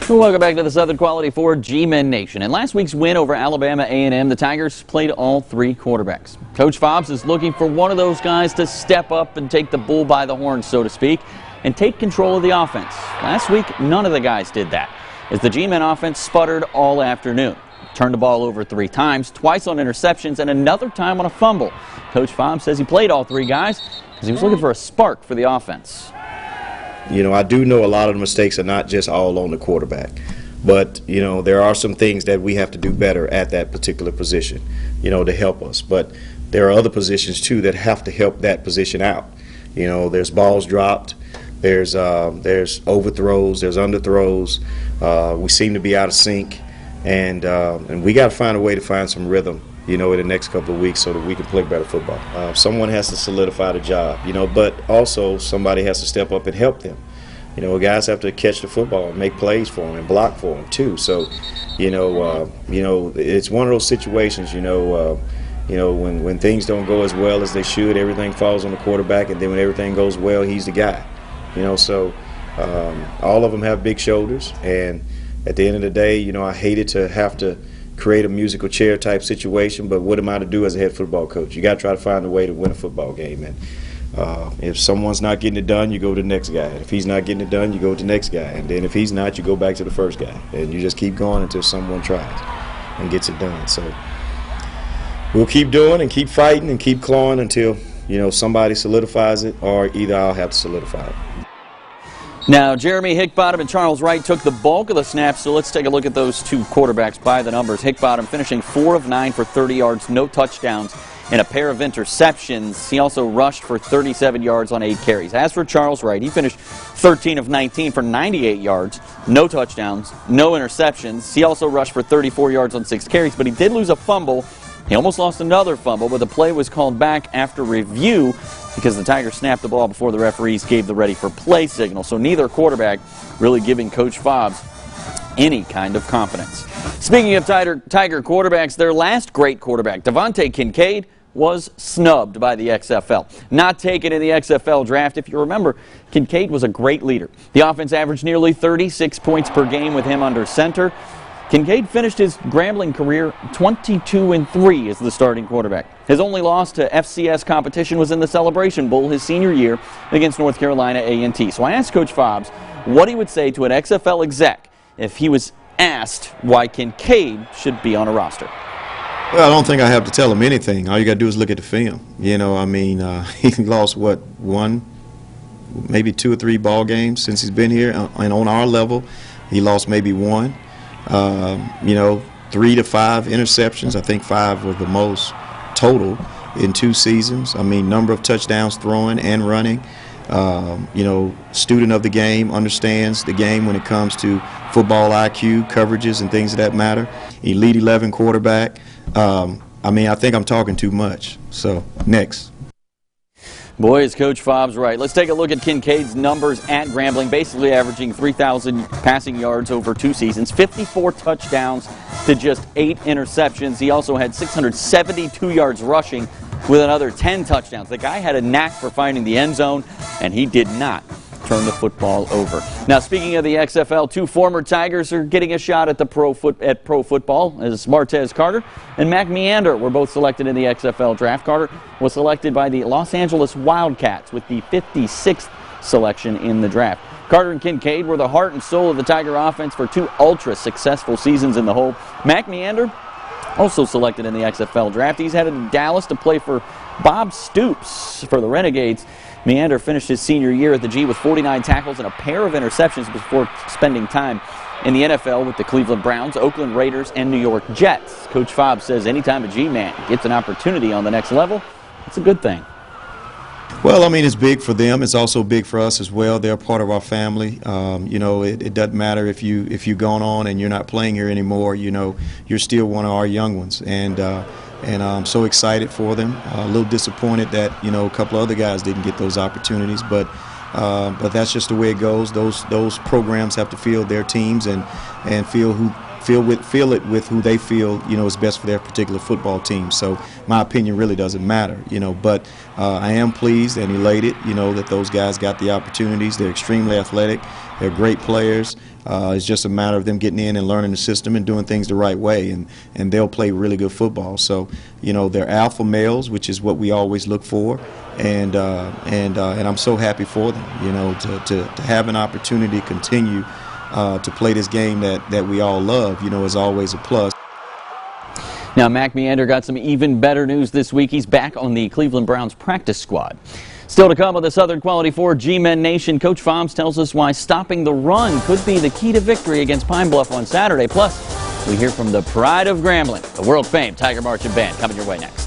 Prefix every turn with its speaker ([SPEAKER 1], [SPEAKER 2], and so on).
[SPEAKER 1] Welcome back to the Southern Quality Ford G-Men Nation. In last week's win over Alabama A&M, the Tigers played all three quarterbacks. Coach Fobbs is looking for one of those guys to step up and take the bull by the horns, so to speak, and take control of the offense. Last week, none of the guys did that, as the G-Men offense sputtered all afternoon. Turned the ball over 3 times, twice on interceptions, and another time on a fumble. Coach Fobbs says he played all 3 guys because he was looking for a spark for the offense.
[SPEAKER 2] You know, I do know a lot of the mistakes are not just all on the quarterback. But, you know, there are some things that we have to do better at that particular position, you know, to help us. But there are other positions, too, that have to help that position out. You know, there's balls dropped, there's overthrows, there's underthrows. We seem to be out of sync. And we got to find a way to find some rhythm, you know, in the next couple of weeks so that we can play better football. Someone has to solidify the job, you know, but also somebody has to step up and help them. You know, guys have to catch the football and make plays for them and block for them too. So, you know, it's one of those situations, when things don't go as well as they should, everything falls on the quarterback, and then when everything goes well, he's the guy. You know, so all of them have big shoulders, and at the end of the day, you know, I hated to have to create a musical chair type situation, but what am I to do as a head football coach? You got to try to find a way to win a football game. And if someone's not getting it done, you go to the next guy. If he's not getting it done, you go to the next guy. And then if he's not, you go back to the first guy. And you just keep going until someone tries and gets it done. So we'll keep doing and keep fighting and keep clawing until, you know, somebody solidifies it, or either I'll have to solidify it.
[SPEAKER 1] Now, Jeremy Hickbottom and Charles Wright took the bulk of the snaps, so let's take a look at those 2 quarterbacks by the numbers. Hickbottom finishing 4 of 9 for 30 yards, no touchdowns, and a pair of interceptions. He also rushed for 37 yards on 8 carries. As for Charles Wright, he finished 13 of 19 for 98 yards, no touchdowns, no interceptions. He also rushed for 34 yards on 6 carries, but he did lose a fumble. He almost lost another fumble, but the play was called back after review because the Tigers snapped the ball before the referees gave the ready for play signal. So neither quarterback really giving Coach Fobbs any kind of confidence. Speaking of Tiger quarterbacks, their last great quarterback, Devontae Kincaid, was snubbed by the XFL. Not taken in the XFL draft. If you remember, Kincaid was a great leader. The offense averaged nearly 36 points per game with him under center. Kincaid finished his Grambling career 22-3 as the starting quarterback. His only loss to FCS competition was in the Celebration Bowl his senior year against North Carolina A&T. So I asked Coach Fobbs what he would say to an XFL exec if he was asked why Kincaid should be on a roster.
[SPEAKER 3] Well, I don't think I have to tell him anything. All you got to do is look at the film. You know, I mean, he lost, what, 1, maybe 2 or 3 ball games since he's been here. And on our level, he lost maybe 1. 3 to 5 interceptions. I think 5 were the most total in 2 seasons. I mean, number of touchdowns throwing and running. Student of the game, understands the game when it comes to football IQ, coverages, and things of that matter. Elite 11 quarterback. I think I'm talking too much. So, next.
[SPEAKER 1] Boy, is Coach Fobbs right. Let's take a look at Kincaid's numbers at Grambling, basically averaging 3,000 passing yards over 2 seasons, 54 touchdowns to just 8 interceptions. He also had 672 yards rushing with another 10 touchdowns. The guy had a knack for finding the end zone, and he did not turn the football over. Now, speaking of the XFL, 2 former Tigers are getting a shot at pro football, as Martez Carter and Mac Meander were both selected in the XFL draft. Carter was selected by the Los Angeles Wildcats with the 56th selection in the draft. Carter and Kincaid were the heart and soul of the Tiger offense for 2 ultra-successful seasons in the hole. Mac Meander, also selected in the XFL draft. He's headed to Dallas to play for Bob Stoops for the Renegades. Meander finished his senior year at the G with 49 tackles and a pair of interceptions before spending time in the NFL with the Cleveland Browns, Oakland Raiders, and New York Jets. Coach Fobbs says anytime a G-man gets an opportunity on the next level, it's a good thing.
[SPEAKER 3] Well, I mean, it's big for them. It's also big for us as well. They're part of our family. It doesn't matter if you've gone on and you're not playing here anymore. You know, you're still one of our young ones, and I'm so excited for them. A little disappointed that a couple of other guys didn't get those opportunities, but that's just the way it goes. Those programs have to field their teams and feel it with who they feel is best for their particular football team. So my opinion really doesn't matter, but I am pleased and elated that those guys got the opportunities. They're extremely athletic. They're great players. It's just a matter of them getting in and learning the system and doing things the right way, and they'll play really good football. So, you know, they're alpha males, which is what we always look for, and I'm so happy for them, you know, to have an opportunity to continue to play this game that we all love, you know, is always a plus.
[SPEAKER 1] Now, Mac Meander got some even better news this week. He's back on the Cleveland Browns practice squad. Still to come with the Southern Quality 4 G-Men Nation, Coach Fombs tells us why stopping the run could be the key to victory against Pine Bluff on Saturday. Plus, we hear from the pride of Grambling, the world-famed Tiger Marching Band, coming your way next.